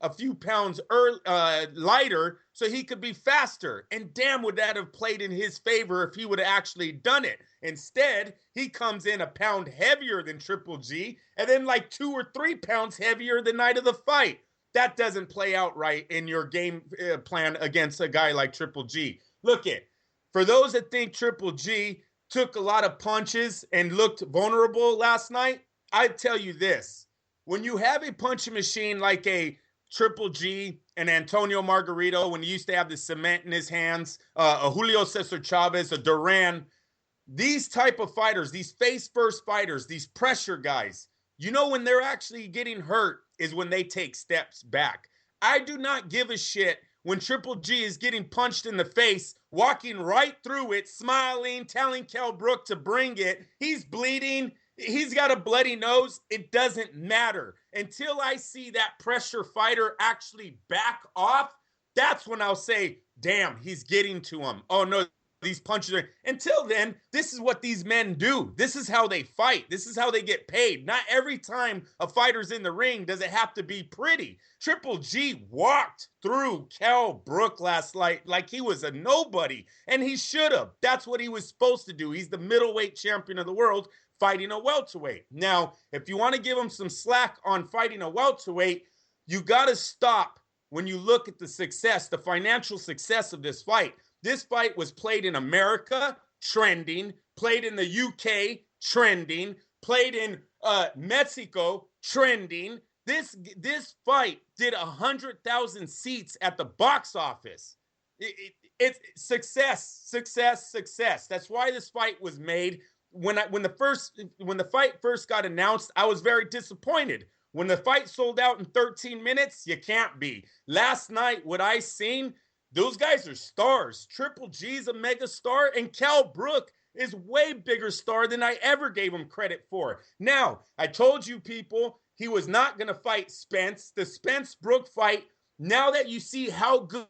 a few pounds lighter so he could be faster. And damn, would that have played in his favor if he would have actually done it. Instead, he comes in a pound heavier than Triple G and then like 2 or 3 pounds heavier the night of the fight. That doesn't play out right in your game plan against a guy like Triple G. Look it, for those that think Triple G took a lot of punches and looked vulnerable last night, I tell you this. When you have a punching machine like a Triple G and Antonio Margarito, when he used to have the cement in his hands, a Julio Cesar Chavez, a Duran, these type of fighters, these face-first fighters, these pressure guys, you know when they're actually getting hurt is when they take steps back. I do not give a shit when Triple G is getting punched in the face, walking right through it, smiling, telling Kell Brook to bring it. He's bleeding. He's got a bloody nose. It doesn't matter. Until I see that pressure fighter actually back off, that's when I'll say, damn, he's getting to him. Oh, no, these punches are... Until then, this is what these men do. This is how they fight. This is how they get paid. Not every time a fighter's in the ring does it have to be pretty. Triple G walked through Kell Brook last night like he was a nobody, and he should have. That's what he was supposed to do. He's the middleweight champion of the world fighting a welterweight. Now, if you want to give him some slack on fighting a welterweight, you got to stop when you look at the success, the financial success of this fight. This fight was played in America, trending, played in the UK, trending, played in Mexico, trending. This fight did 100,000 seats at the box office. It's success, success, success. That's why this fight was made. When the fight first got announced, I was very disappointed. When the fight sold out in 13 minutes, you can't be. Last night, what I seen, those guys are stars. Triple G's a mega star, and Kell Brook is way bigger star than I ever gave him credit for. Now, I told you people, he was not going to fight Spence. The Spence-Brook fight, now that you see how good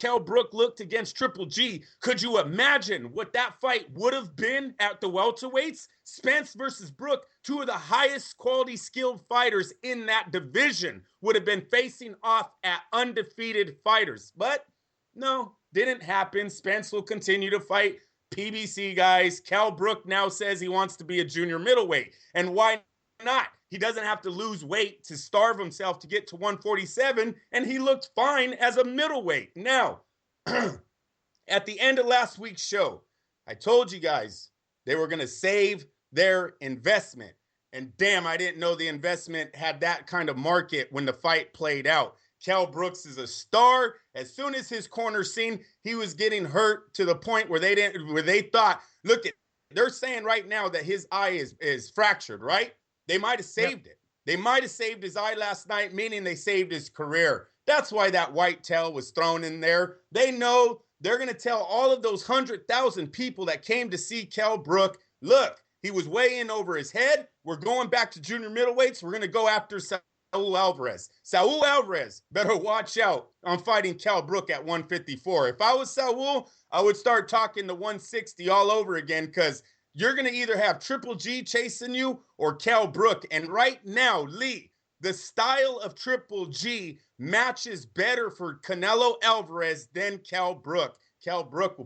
Kell Brook looked against Triple G, could you imagine what that fight would have been at the welterweights? Spence versus Brook, two of the highest quality skilled fighters in that division, would have been facing off at undefeated fighters. But no, didn't happen. Spence will continue to fight PBC guys. Kell Brook now says he wants to be a junior middleweight. And why not? He doesn't have to lose weight to starve himself to get to 147, and he looked fine as a middleweight. Now, at the end of last week's show, I told you guys they were going to save their investment. And damn, I didn't know the investment had that kind of market when the fight played out. Kell Brooks is a star. As soon as his corner seen he was getting hurt to the point where they thought, look, they're saying right now that his eye is fractured, right? They might have saved it. They might have saved his eye last night, meaning they saved his career. That's why that white tail was thrown in there. They know they're going to tell all of those 100,000 people that came to see Kell Brook, look, he was way in over his head. We're going back to junior middleweights. We're going to go after Saul Alvarez. Saul Alvarez better watch out on fighting Kell Brook at 154. If I was Saul, I would start talking to 160 all over again, because you're going to either have Triple G chasing you or Kell Brook. And right now, Lee, the style of Triple G matches better for Canelo Alvarez than Kell Brook. Kell Brook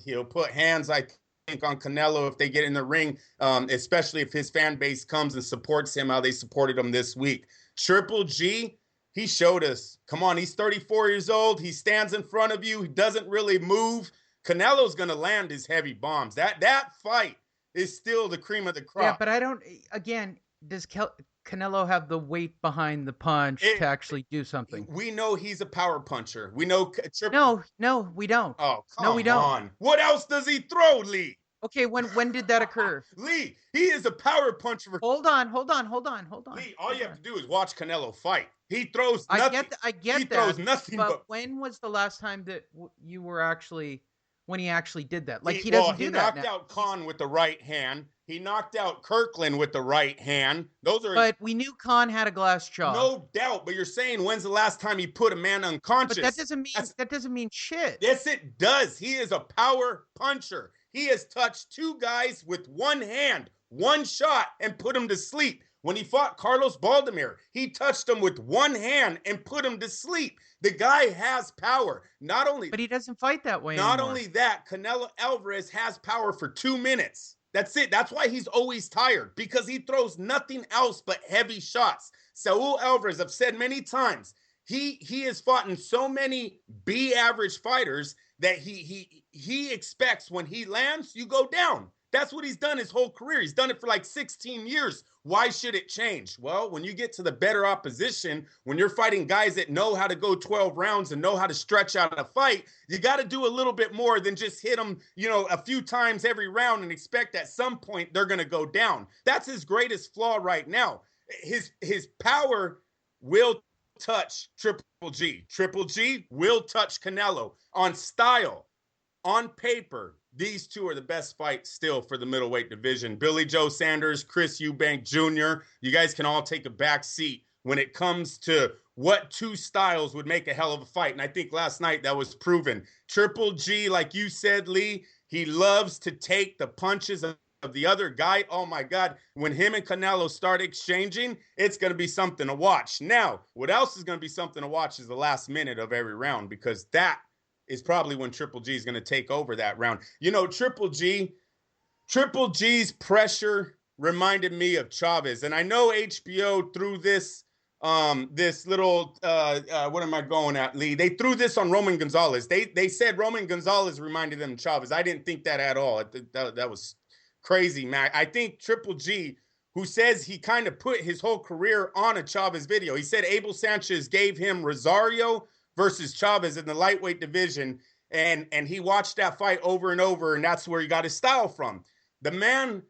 he'll put hands, I think, on Canelo if they get in the ring, especially if his fan base comes and supports him how they supported him this week. Triple G, he showed us. Come on, he's 34 years old. He stands in front of you. He doesn't really move. Canelo's going to land his heavy bombs. That fight is still the cream of the crop. Yeah, but I don't, again, does Canelo have the weight behind the punch to actually do something? We know he's a power puncher. We know... No, we don't. Oh, come on. What else does he throw, Lee? Okay, when did that occur? Lee, he is a power puncher. Hold on. Lee, all you have to do is watch Canelo fight. He throws nothing. I get he that. Throws nothing but when was the last time that you were when he actually did that? Like, he doesn't do that now. He knocked out Khan with the right hand. He knocked out Kirkland with the right hand. But we knew Khan had a glass jaw. No doubt. But you're saying, when's the last time he put a man unconscious? But that doesn't mean shit. Yes, it does. He is a power puncher. He has touched two guys with one hand, one shot, and put them to sleep. When he fought Carlos Baldomir, he touched him with one hand and put him to sleep. The guy has power. But he doesn't fight that way Not anymore. only that, Canelo Alvarez has power for 2 minutes. That's it. That's why he's always tired, because he throws nothing else but heavy shots. Saul Alvarez, I've said many times, he has fought in so many B-average fighters that he expects when he lands, you go down. That's what he's done his whole career. He's done it for like 16 years. Why should it change? Well, when you get to the better opposition, when you're fighting guys that know how to go 12 rounds and know how to stretch out a fight, you got to do a little bit more than just hit them, a few times every round and expect at some point they're going to go down. That's his greatest flaw right now. His power will touch Triple G. Triple G will touch Canelo on style, on paper. These two are the best fights still for the middleweight division. Billy Joe Sanders, Chris Eubank Jr., you guys can all take a back seat when it comes to what two styles would make a hell of a fight. And I think last night that was proven. Triple G, like you said, Lee, he loves to take the punches of the other guy. Oh my God, when him and Canelo start exchanging, it's going to be something to watch. Now, what else is going to be something to watch is the last minute of every round, because that is probably when Triple G is going to take over that round. Triple G's pressure reminded me of Chavez. And I know HBO threw this little, what am I going at, Lee? They threw this on Roman Gonzalez. They said Roman Gonzalez reminded them of Chavez. I didn't think that at all. That was crazy, man. I think Triple G, who says he kind of put his whole career on a Chavez video. He said Abel Sanchez gave him Rosario versus Chavez in the lightweight division, and he watched that fight over and over, and that's where he got his style from. The man,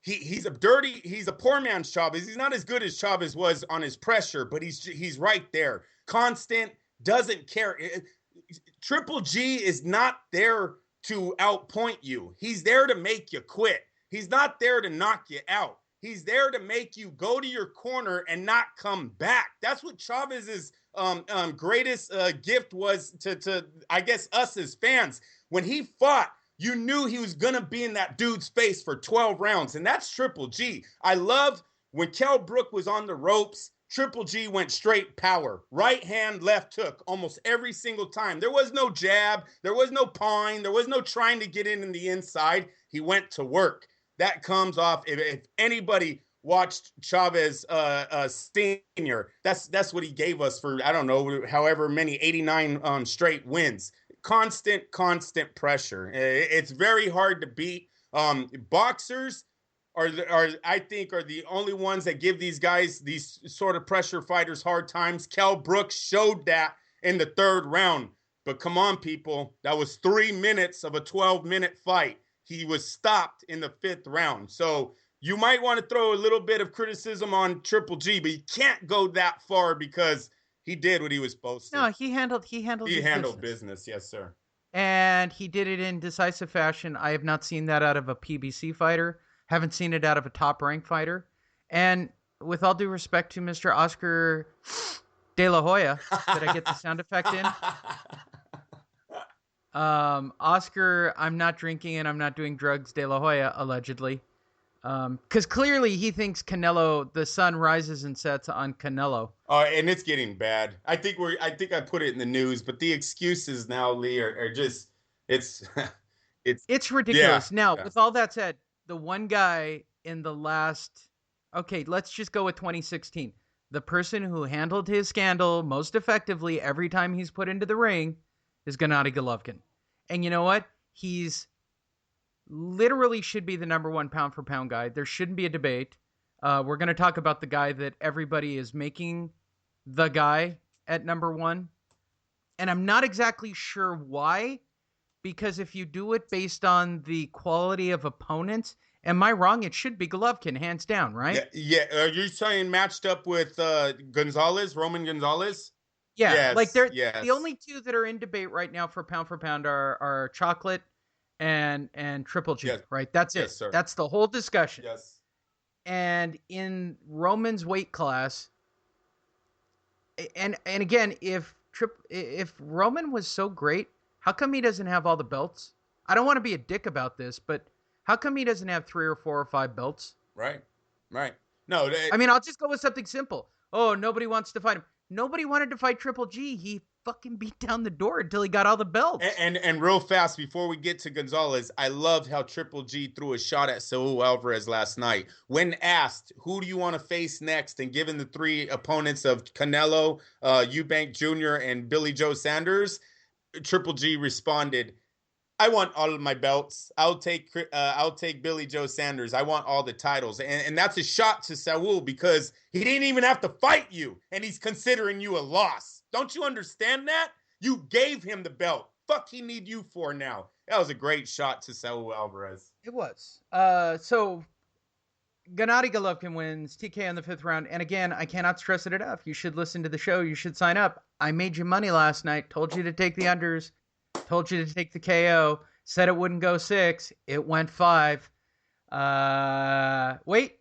he's a poor man's Chavez. He's not as good as Chavez was on his pressure, but he's right there. Constant, doesn't care. Triple G is not there to outpoint you. He's there to make you quit. He's not there to knock you out. He's there to make you go to your corner and not come back. That's what Chavez's greatest gift was to I guess us as fans. When he fought, you knew he was gonna be in that dude's face for 12 rounds, and that's Triple G. I love when Kell Brook was on the ropes. Triple G went straight power, right hand, left hook, almost every single time. There was no jab, there was no pawing, there was no trying to get in the inside. He went to work. That comes off. If anybody watched Chavez Senior, that's what he gave us for, I don't know, however many 89 straight wins. Constant pressure. It's very hard to beat. Boxers are I think are the only ones that give these guys, these sort of pressure fighters, hard times. Kell Brook showed that in the third round. But come on, people, that was 3 minutes of a 12-minute fight. He was stopped in the 5th round. So you might want to throw a little bit of criticism on Triple G, but you can't go that far because he did what he was supposed to. No, he handled business. Yes, sir. And he did it in decisive fashion. I have not seen that out of a PBC fighter. Haven't seen it out of a top-ranked fighter. And with all due respect to Mr. Oscar De La Hoya, did I get the sound effect in? Oscar, I'm not drinking and I'm not doing drugs, De La Hoya, allegedly. Because clearly he thinks Canelo, the sun rises and sets on Canelo. And it's getting bad. I think I put it in the news, but the excuses now, Lee, are just, it's ridiculous. With all that said, the one guy in the last, okay, let's just go with 2016. The person who handled his scandal most effectively every time he's put into the ring is Gennady Golovkin. And you know what? He's literally should be the number one pound for pound guy. There shouldn't be a debate. We're going to talk about the guy that everybody is making the guy at number one. And I'm not exactly sure why, because if you do it based on the quality of opponents, am I wrong? It should be Golovkin, hands down, right? Yeah. Are you saying matched up with Roman Gonzalez? Yeah, yes, like they're the only two that are in debate right now for pound are Chocolate and Triple G, yes. Right? That's it. Sir. That's the whole discussion. Yes. And in Roman's weight class, and again, if Roman was so great, how come he doesn't have all the belts? I don't want to be a dick about this, but how come he doesn't have 3 or 4 or 5 belts? Right. No, I mean, I'll just go with something simple. Oh, nobody wants to fight him. Nobody wanted to fight Triple G. He fucking beat down the door until he got all the belts. And real fast before we get to Gonzalez, I loved how Triple G threw a shot at Saul Alvarez last night. When asked, who do you want to face next, and given the 3 opponents of Canelo, Eubank Jr., and Billy Joe Sanders, Triple G responded, I want all of my belts. I'll take Billy Joe Sanders. I want all the titles. And that's a shot to Saul because he didn't even have to fight you, and he's considering you a loss. Don't you understand that? You gave him the belt. Fuck he need you for now. That was a great shot to Saul Alvarez. It was. So Gennady Golovkin wins TK in the 5th round. And again, I cannot stress it enough. You should listen to the show. You should sign up. I made you money last night. Told you to take the unders. Told you to take the KO. Said it wouldn't go 6. It went 5. Wait.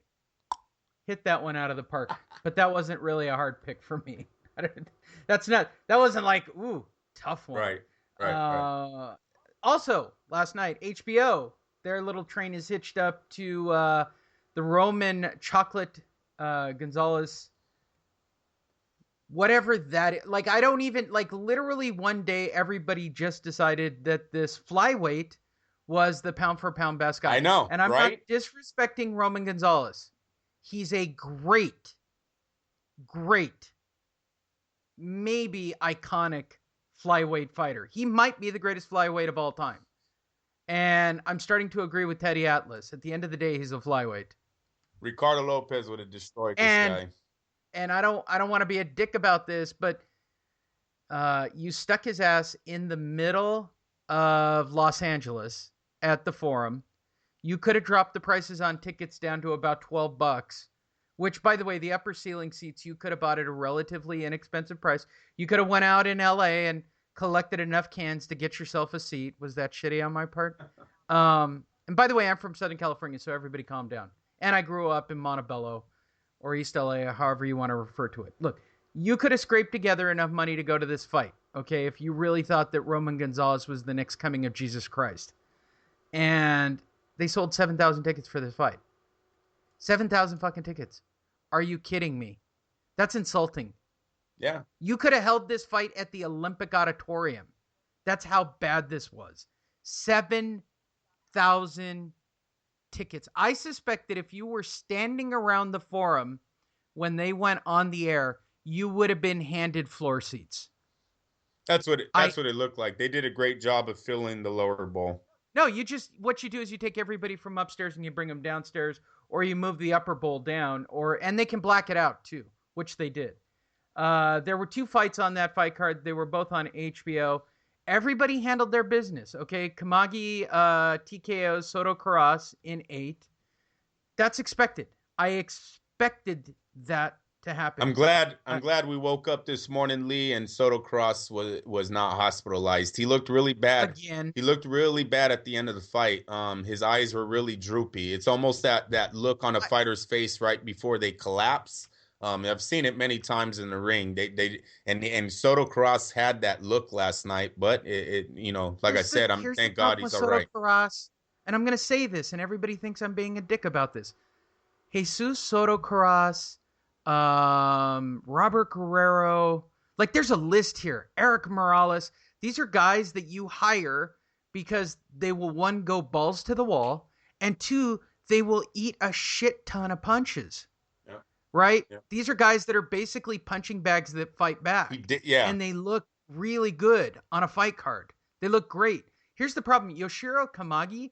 Hit that one out of the park. But that wasn't really a hard pick for me. That wasn't like, ooh, tough one. Right. Also, last night, HBO, their little train is hitched up to the Roman chocolate Gonzalez, whatever that is. Like, I don't even, like, literally one day, everybody just decided that this flyweight was the pound for pound best guy. I know, and I'm right? not disrespecting Roman Gonzalez. He's a great, maybe iconic flyweight fighter. He might be the greatest flyweight of all time. And I'm starting to agree with Teddy Atlas. At the end of the day, he's a flyweight. Ricardo Lopez would have destroyed this guy. And I don't want to be a dick about this, but you stuck his ass in the middle of Los Angeles at the Forum. You could have dropped the prices on tickets down to about $12, which, by the way, the upper ceiling seats you could have bought at a relatively inexpensive price. You could have went out in LA and collected enough cans to get yourself a seat. Was that shitty on my part? And by the way, I'm from Southern California, so everybody calm down. And I grew up in Montebello or East LA, however you want to refer to it. Look, you could have scraped together enough money to go to this fight, okay, if you really thought that Roman Gonzalez was the next coming of Jesus Christ. And they sold 7,000 tickets for this fight. 7,000 fucking tickets. Are you kidding me? That's insulting. Yeah. You could have held this fight at the Olympic Auditorium. That's how bad this was. 7,000 tickets. I suspect that if you were standing around the Forum when they went on the air, you would have been handed floor seats. That's what it looked like. They did a great job of filling the lower bowl. No, what you do is you take everybody from upstairs and you bring them downstairs, or you move the upper bowl down, and they can black it out too, which they did. There were 2 fights on that fight card. They were both on HBO. Everybody handled their business. Okay, Kamegai TKO Soto Karass in 8. That's expected. I expected that to happen. I'm glad we woke up this morning, Lee, and Soto Karass was not hospitalized. He looked really bad. Again. He looked really bad at the end of the fight. His eyes were really droopy. It's almost that look on a fighter's face right before they collapse. I've seen it many times in the ring. And Soto Karass had that look last night, but like I said, thank God he's all right. Karass, and I'm going to say this, and everybody thinks I'm being a dick about this. Jesus Soto Karass, Robert Guerrero, like there's a list here. Eric Morales. These are guys that you hire because they will, 1, go balls to the wall, and 2, they will eat a shit ton of punches. Yeah. Right? Yeah. These are guys that are basically punching bags that fight back. And they look really good on a fight card. They look great. Here's the problem. Yoshiro Kamegai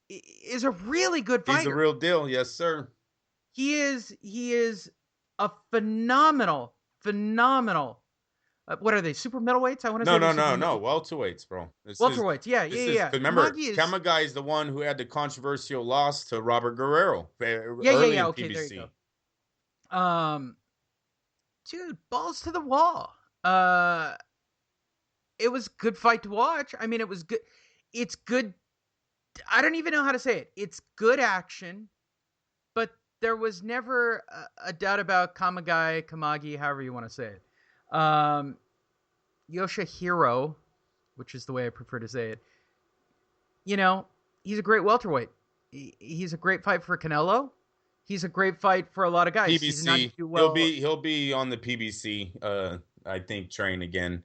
is a really good fighter. He's a real deal. Yes, sir. He is a phenomenal. What are they? Super middleweights? I want to say no. Welterweights, bro. Welterweights. Yeah. Remember, Kamegai is the one who had the controversial loss to Robert Guerrero. Early in okay, PBC. there you go. Dude, balls to the wall. It was a good fight to watch. I mean, it was good. It's good. I don't even know how to say it. It's good action, but there was never a doubt about Kamegai, however you want to say it. Yoshihiro, which is the way I prefer to say it, he's a great welterweight. He's a great fight for Canelo. he's a great fight for a lot of guys. He's not PBC. do well. He'll be on the PBC. I think train again.